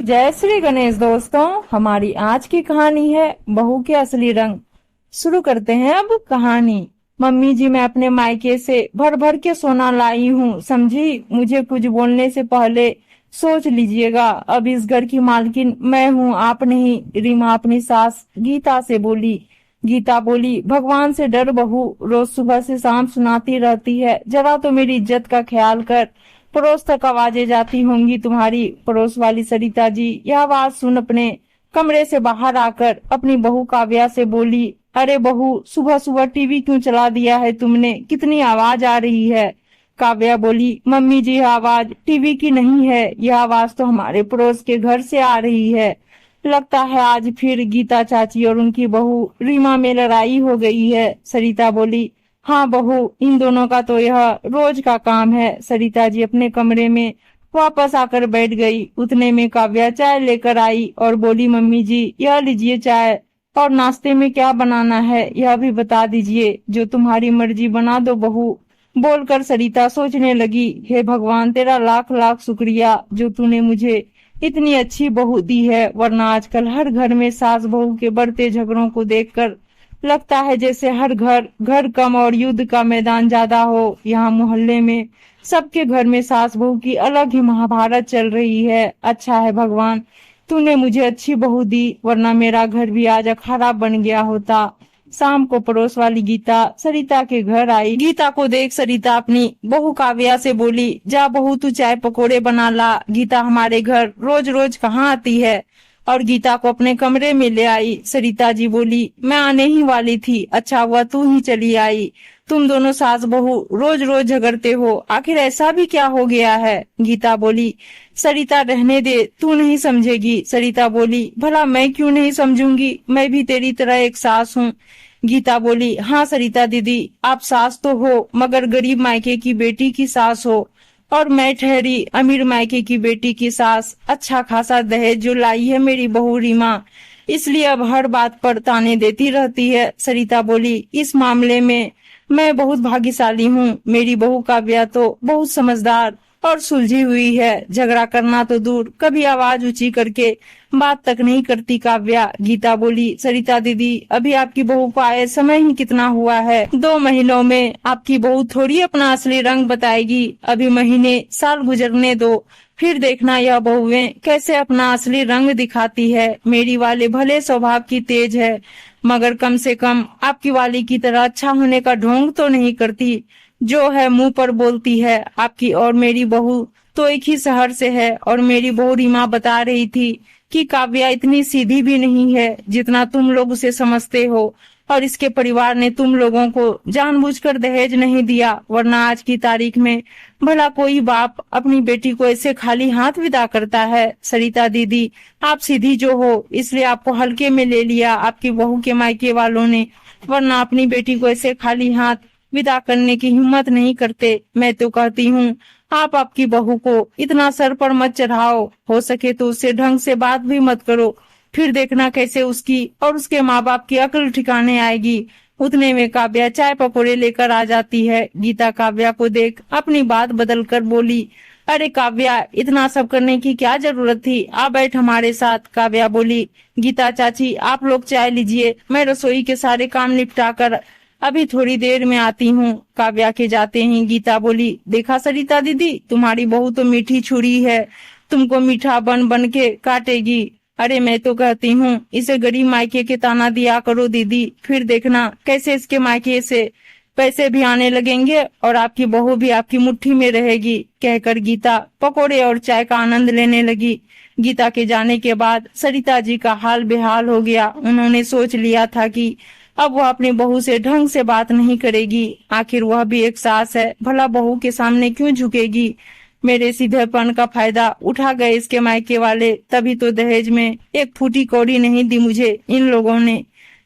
जय श्री गणेश दोस्तों। हमारी आज की कहानी है बहू के असली रंग। शुरू करते हैं अब कहानी। मम्मी जी, मैं अपने मायके से भर भर के सोना लाई हूँ, समझी। मुझे कुछ बोलने से पहले सोच लीजिएगा। अब इस घर की मालकिन मैं हूँ, आप नहीं। रीमा अपनी सास गीता से बोली। गीता बोली, भगवान से डर बहू, रोज सुबह से शाम सुनाती रहती है, जरा तो मेरी इज्जत का ख्याल कर। पड़ोस तक आवाजें जाती होंगी तुम्हारी। पड़ोस वाली सरिता जी यह आवाज सुन अपने कमरे से बाहर आकर अपनी बहू काव्या से बोली, अरे बहू, सुबह सुबह टीवी क्यों चला दिया है तुमने, कितनी आवाज आ रही है। काव्या बोली, मम्मी जी यह आवाज टीवी की नहीं है, यह आवाज तो हमारे पड़ोस के घर से आ रही है। लगता है आज फिर गीता चाची और उनकी बहू रीमा में लड़ाई हो गई है। सरिता बोली, हाँ बहू, इन दोनों का तो यह रोज का काम है। सरिता जी अपने कमरे में वापस आकर बैठ गई। उतने में काव्या चाय लेकर आई और बोली, मम्मी जी यह लीजिए चाय, और नाश्ते में क्या बनाना है यह भी बता दीजिए। जो तुम्हारी मर्जी बना दो बहू। बोलकर सरिता सोचने लगी, हे भगवान, तेरा लाख लाख शुक्रिया जो तूने मुझे इतनी अच्छी बहू दी है, वरना आजकल हर घर में सास बहू के बढ़ते झगड़ों को देखकर लगता है जैसे हर घर घर कम और युद्ध का मैदान ज्यादा हो। यहाँ मोहल्ले में सबके घर में सास बहू की अलग ही महाभारत चल रही है। अच्छा है भगवान, तूने मुझे अच्छी बहू दी, वरना मेरा घर भी आज अखाड़ा बन गया होता। शाम को पड़ोस वाली गीता सरिता के घर आई। गीता को देख सरिता अपनी बहू काव्या से बोली, जा बहू, तू चाय पकोड़े बना ला। गीता हमारे घर रोज रोज कहाँ आती है। और गीता को अपने कमरे में ले आई। सरिता जी बोली, मैं आने ही वाली थी, अच्छा हुआ तू ही चली आई। तुम दोनों सास बहू रोज रोज झगड़ते हो, आखिर ऐसा भी क्या हो गया है। गीता बोली, सरिता रहने दे, तू नहीं समझेगी। सरिता बोली, भला मैं क्यों नहीं समझूंगी, मैं भी तेरी तरह एक सास हूँ। गीता बोली, हाँ सरिता दीदी, आप सास तो हो, मगर गरीब मायके की बेटी की सास हो, और मैं ठहरी अमीर मायके की बेटी की सास। अच्छा खासा दहेज जो लाई है मेरी बहू रीमा, इसलिए अब हर बात पर ताने देती रहती है। सरिता बोली, इस मामले में मैं बहुत भाग्यशाली हूँ। मेरी बहू काव्या तो बहुत समझदार और सुलझी हुई है, झगड़ा करना तो दूर, कभी आवाज ऊंची करके बात तक नहीं करती काव्या। गीता बोली, सरिता दीदी, अभी आपकी बहू को आए समय ही कितना हुआ है, 2 महीनों में आपकी बहू थोड़ी अपना असली रंग बताएगी। अभी महीने साल गुजरने दो, फिर देखना यह बहुएं कैसे अपना असली रंग दिखाती है। मेरी वाले भले स्वभाव की तेज है, मगर कम से कम आपकी वाली की तरह अच्छा होने का ढोंग तो नहीं करती, जो है मुंह पर बोलती है। आपकी और मेरी बहू तो एक ही शहर से है, और मेरी बहू रीमा बता रही थी कि काव्या इतनी सीधी भी नहीं है जितना तुम लोग उसे समझते हो, और इसके परिवार ने तुम लोगों को जानबूझकर दहेज नहीं दिया, वरना आज की तारीख में भला कोई बाप अपनी बेटी को ऐसे खाली हाथ विदा करता है। सरिता दीदी, आप सीधी जो हो इसलिए आपको हल्के में ले लिया आपकी बहू के मायके वालों ने, वरना अपनी बेटी को ऐसे खाली हाथ विदा करने की हिम्मत नहीं करते। मैं तो कहती हूँ आप आपकी बहू को इतना सर पर मत चढ़ाओ, हो सके तो उससे ढंग से बात भी मत करो, फिर देखना कैसे उसकी और उसके माँ बाप की अक्ल ठिकाने आएगी। उतने में काव्या चाय पकौड़े लेकर आ जाती है। गीता काव्या को देख अपनी बात बदल कर बोली, अरे काव्या, इतना सब करने की क्या जरूरत थी, आ बैठ हमारे साथ। काव्या बोली, गीता चाची आप लोग चाय लीजिए, मैं रसोई के सारे काम निपटा कर अभी थोड़ी देर में आती हूँ। काव्या के जाते ही गीता बोली, देखा सरिता दीदी, तुम्हारी बहू तो मीठी छुरी है, तुमको मीठा बन बन के काटेगी। अरे मैं तो कहती हूँ इसे गरीब मायके के ताना दिया करो दीदी, फिर देखना कैसे इसके मायके से पैसे भी आने लगेंगे और आपकी बहू भी आपकी मुट्ठी में रहेगी। कहकर गीता पकोड़े और चाय का आनंद लेने लगी। गीता के जाने के बाद सरिता जी का हाल बेहाल हो गया। उन्होंने सोच लिया था कि अब वह अपनी बहू से ढंग से बात नहीं करेगी, आखिर वह भी एक सास है, भला बहू के सामने क्यों झुकेगी। मेरे सीधेपन का फायदा उठा गए इसके मायके वाले, तभी तो दहेज में एक फूटी कौड़ी नहीं दी मुझे इन लोगों ने।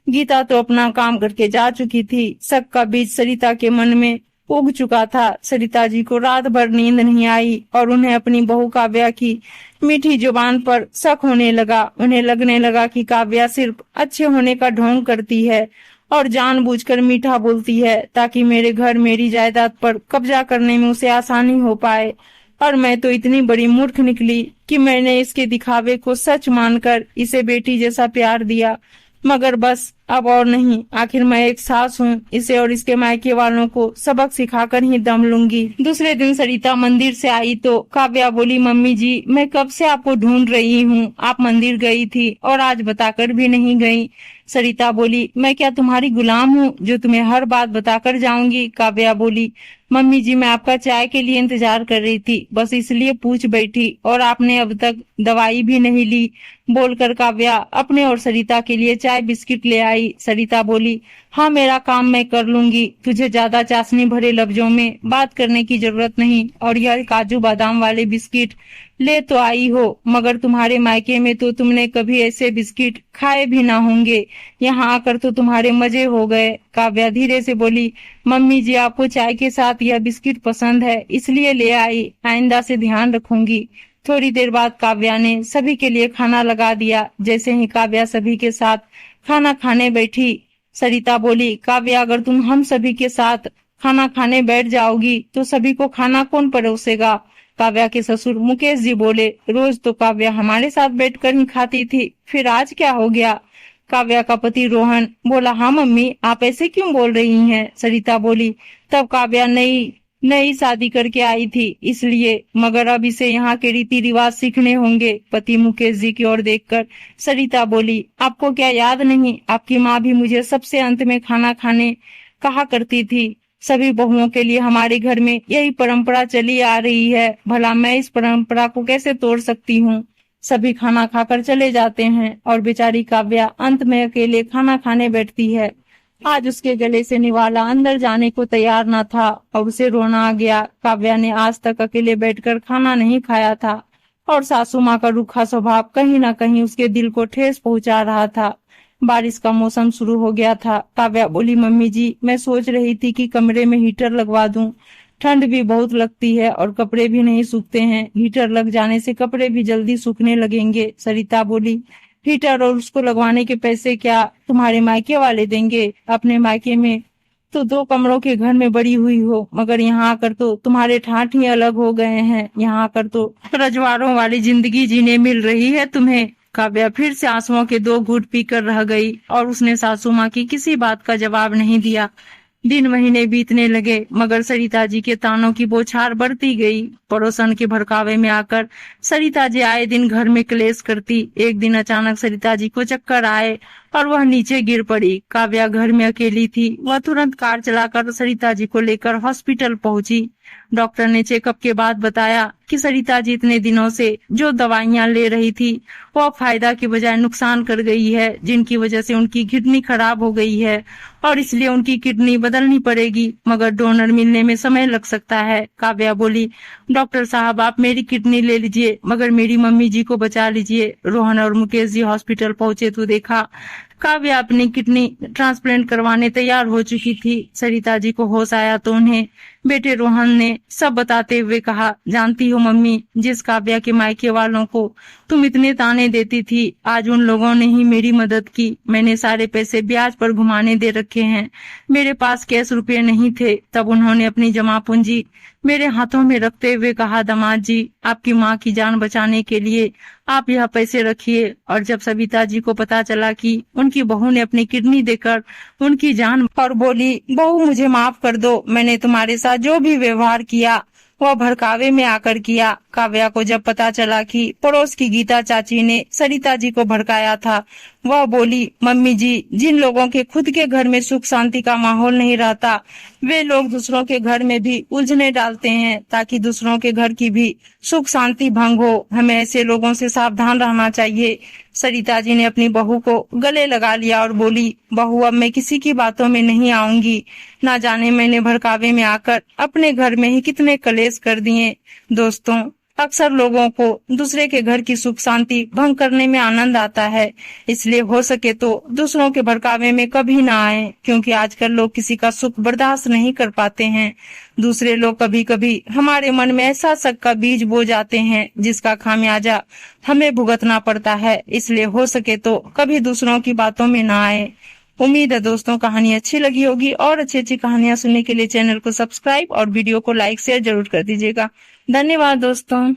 गीता तो अपना काम करके जा चुकी थी। शक का बीज सरिता के मन में उग चुका था। सरिता जी को रात भर नींद नहीं आई और उन्हें अपनी बहू काव्या की मीठी जुबान पर शक होने लगा। उन्हें लगने लगा कि काव्या सिर्फ अच्छे होने का ढोंग करती है और जानबूझकर मीठा बोलती है ताकि मेरे घर मेरी जायदाद पर कब्जा करने में उसे आसानी हो पाए। और मैं तो इतनी बड़ी मूर्ख निकली कि मैंने इसके दिखावे को सच मानकर इसे बेटी जैसा प्यार दिया। मगर बस अब और नहीं, आखिर मैं एक सास हूँ, इसे और इसके मायके वालों को सबक सिखाकर ही दम लूंगी। दूसरे दिन सरिता मंदिर से आई तो काव्या बोली, मम्मी जी मैं कब से आपको ढूंढ रही हूँ, आप मंदिर गई थी और आज बताकर भी नहीं गई। सरिता बोली, मैं क्या तुम्हारी गुलाम हूँ जो तुम्हें हर बात बताकर जाऊंगी। काव्या बोली, मम्मी जी मैं आपका चाय के लिए इंतजार कर रही थी, बस इसलिए पूछ बैठी और आपने अब तक दवाई भी नहीं ली। बोलकर काव्या अपने और सरिता के लिए चाय बिस्किट ले आई। सरिता बोली, हाँ मेरा काम मैं कर लूंगी, तुझे ज्यादा चाशनी भरे लफ्जों में बात करने की जरूरत नहीं। और यह काजू बादाम वाले बिस्किट ले तो आई हो, मगर तुम्हारे मायके में तो तुमने कभी ऐसे बिस्किट खाए भी ना होंगे, यहाँ आकर तो तुम्हारे मजे हो गए। काव्या धीरे से बोली, मम्मी जी आपको चाय के साथ यह बिस्किट पसंद है इसलिए ले आई, आइंदा से ध्यान रखूंगी। थोड़ी देर बाद काव्या ने सभी के लिए खाना लगा दिया। जैसे ही काव्या सभी के साथ खाना खाने बैठी, सरिता बोली, काव्या अगर तुम हम सभी के साथ खाना खाने बैठ जाओगी तो सभी को खाना कौन परोसेगा। काव्या के ससुर मुकेश जी बोले, रोज तो काव्या हमारे साथ बैठकर ही खाती थी, फिर आज क्या हो गया। काव्या का पति रोहन बोला, हाँ मम्मी आप ऐसे क्यों बोल रही हैं। सरिता बोली, तब काव्या नई शादी करके आई थी इसलिए, मगर अब इसे यहाँ के रीति रिवाज सीखने होंगे। पति मुकेश जी की ओर देखकर सरिता बोली, आपको क्या याद नहीं, आपकी माँ भी मुझे सबसे अंत में खाना खाने कहा करती थी। सभी बहुओं के लिए हमारे घर में यही परंपरा चली आ रही है, भला मैं इस परंपरा को कैसे तोड़ सकती हूँ। सभी खाना खाकर चले जाते हैं और बेचारी काव्या अंत में अकेले खाना खाने बैठती है। आज उसके गले से निवाला अंदर जाने को तैयार न था और उसे रोना आ गया। काव्या ने आज तक अकेले बैठकर खाना नहीं खाया था और सासू माँ का रूखा स्वभाव कहीं न कहीं उसके दिल को ठेस पहुंचा रहा था। बारिश का मौसम शुरू हो गया था। काव्या बोली, मम्मी जी मैं सोच रही थी कि कमरे में हीटर लगवा दूं, ठंड भी बहुत लगती है और कपड़े भी नहीं सूखते हैं, हीटर लग जाने से कपड़े भी जल्दी सूखने लगेंगे। सरिता बोली, हीटर और उसको लगवाने के पैसे क्या तुम्हारे मायके वाले देंगे। अपने मायके में तो 2 कमरों के घर में बड़ी हुई हो, मगर यहाँ आकर तो तुम्हारे ठाठ ही अलग हो गए हैं, यहाँ आकर तो रजवाड़ों वाली जिंदगी जीने मिल रही है तुम्हें। काव्या फिर से आंसुओं के 2 घूंट पीकर रह गई और उसने सासू माँ की किसी बात का जवाब नहीं दिया। दिन महीने बीतने लगे मगर सरिता जी के तानों की बौछार बढ़ती गई। पड़ोसन के भड़कावे में आकर सरिता जी आए दिन घर में क्लेश करती। एक दिन अचानक सरिता जी को चक्कर आए और वह नीचे गिर पड़ी। काव्या घर में अकेली थी। वह तुरंत कार चलाकर सरिता जी को लेकर हॉस्पिटल पहुंची। डॉक्टर ने चेकअप के बाद बताया कि सरिता जी इतने दिनों से जो दवाइयां ले रही थी वह फायदा के बजाय नुकसान कर गई है, जिनकी वजह से उनकी किडनी खराब हो गई है और इसलिए उनकी किडनी बदलनी पड़ेगी, मगर डोनर मिलने में समय लग सकता है। काव्या बोली, डॉक्टर साहब आप मेरी किडनी ले लीजिए मगर मेरी मम्मी जी को बचा लीजिए। रोहन और मुकेश जी हॉस्पिटल पहुंचे तो देखा काव्या अपनी किडनी ट्रांसप्लांट करवाने तैयार हो चुकी थी। सरिता जी को होश आया तो उन्हें बेटे रोहन ने सब बताते हुए कहा, जानती हो मम्मी, जिस काव्या के मायके वालों को तुम इतने ताने देती थी आज उन लोगों ने ही मेरी मदद की। मैंने सारे पैसे ब्याज पर घुमाने दे रखे हैं। मेरे पास कैश रुपए नहीं थे। तब उन्होंने अपनी जमा पूंजी मेरे हाथों में रखते हुए कहा, दामाद जी आपकी माँ की जान बचाने के लिए आप यह पैसे रखिए। और जब सविता जी को पता चला कि उनकी बहू ने अपनी किडनी देकर उनकी जान और बोली, बहू मुझे माफ कर दो, मैंने तुम्हारे साथ जो भी व्यवहार किया वह भड़कावे में आकर किया। काव्या को जब पता चला कि पड़ोस की गीता चाची ने सरिता जी को भड़काया था, वह बोली, मम्मी जी जिन लोगों के खुद के घर में सुख शांति का माहौल नहीं रहता वे लोग दूसरों के घर में भी उलझने डालते हैं ताकि दूसरों के घर की भी सुख शांति भंग हो। हमें ऐसे लोगों से सावधान रहना चाहिए। सरिता जी ने अपनी बहू को गले लगा लिया और बोली, बहू अब मैं किसी की बातों में नहीं आऊंगी। ना जाने मैंने भड़कावे में आकर अपने घर में ही कितने कलेश कर दिए। दोस्तों, अक्सर लोगों को दूसरे के घर की सुख शांति भंग करने में आनंद आता है, इसलिए हो सके तो दूसरों के भड़कावे में कभी ना आए, क्योंकि आजकल लोग किसी का सुख बर्दाश्त नहीं कर पाते हैं। दूसरे लोग कभी कभी हमारे मन में ऐसा शक का बीज बो जाते हैं जिसका खामियाजा हमें भुगतना पड़ता है। इसलिए हो सके तो कभी दूसरों की बातों में ना आए। उम्मीद है दोस्तों कहानी अच्छी लगी होगी और अच्छी अच्छी कहानियां सुनने के लिए चैनल को सब्सक्राइब और वीडियो को लाइक शेयर जरूर कर दीजिएगा। धन्यवाद दोस्तों।